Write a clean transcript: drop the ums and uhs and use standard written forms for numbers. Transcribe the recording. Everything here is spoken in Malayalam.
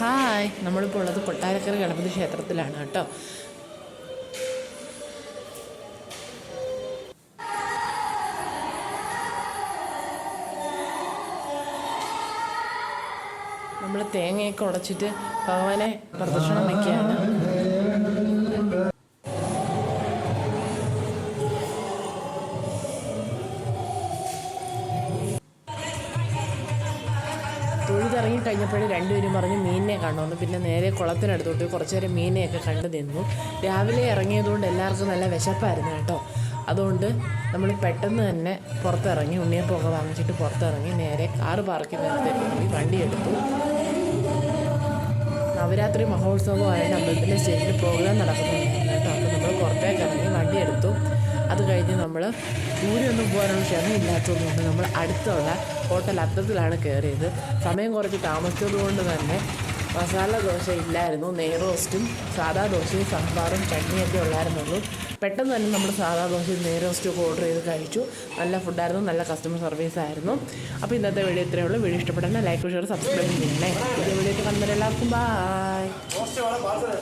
ഹായ്, നമ്മളിപ്പോൾ ഉള്ളത് കൊട്ടാരക്കര ഗണപതി ക്ഷേത്രത്തിലാണ് കേട്ടോ. നമ്മൾ തേങ്ങയൊക്കെ ഉടച്ചിട്ട് ഭഗവാനെ പ്രദക്ഷിണം വയ്ക്കുകയാണ്. തൊഴുതിറങ്ങി കഴിഞ്ഞപ്പോഴും രണ്ടുപേരും പറഞ്ഞ് മീനിനെ കാണുമെന്ന്. പിന്നെ നേരെ കുളത്തിനടുത്തോട്ട് കുറച്ച് നേരം മീനെയൊക്കെ കണ്ടു നിന്നു. രാവിലെ ഇറങ്ങിയതുകൊണ്ട് എല്ലാവർക്കും നല്ല വിശപ്പായിരുന്നു കേട്ടോ. അതുകൊണ്ട് നമ്മൾ പെട്ടെന്ന് തന്നെ പുറത്തിറങ്ങി ഉണ്ണിയപ്പമൊക്കെ വാങ്ങിച്ചിട്ട് പുറത്തിറങ്ങി നേരെ കാറ് പാർക്ക് നേരത്തേക്ക് പോയി വണ്ടിയെടുത്തു. നവരാത്രി മഹോത്സവമായിട്ട് അമ്പലത്തിലെ സ്റ്റേജിൽ പ്രോഗ്രാം നടക്കുന്നുണ്ടായിരുന്നു കേട്ടോ. അപ്പോൾ നമ്മൾ പുറത്തേക്ക് ഇറങ്ങി വണ്ടിയെടുത്തു. അത് കഴിഞ്ഞ് നമ്മൾ ദൂരെയൊന്നും പോകാനുള്ള ക്ഷമയില്ലാത്തതുകൊണ്ട് നമ്മൾ അടുത്തുള്ള ഹോട്ടൽ അത്തത്തിലാണ് കയറിയത്. സമയം കുറച്ച് താമസിച്ചതുകൊണ്ട് തന്നെ മസാല ദോശ ഇല്ലായിരുന്നു. നെയ് റോസ്റ്റും സാദാ ദോശയും സാമ്പാറും ചട്നിയൊക്കെ ഉള്ളായിരുന്നുള്ളൂ. പെട്ടെന്ന് തന്നെ നമ്മൾ സാദാ ദോശയും നെയ് റോസ്റ്റും ഒക്കെ ഓർഡർ ചെയ്ത് കഴിച്ചു. നല്ല ഫുഡായിരുന്നു, നല്ല കസ്റ്റമർ സർവീസ് ആയിരുന്നു. അപ്പോൾ ഇന്നത്തെ വീഡിയോ ഇത്രയേ ഉള്ളൂ. വീഡിയോ ഇഷ്ടപ്പെട്ടാൽ ലൈക്ക് ഷെയർ സബ്സ്ക്രൈബ് ചെയ്യണേ. പുതിയ വീഡിയോ കാണുന്നവരെല്ലാവർക്കും ബൈ.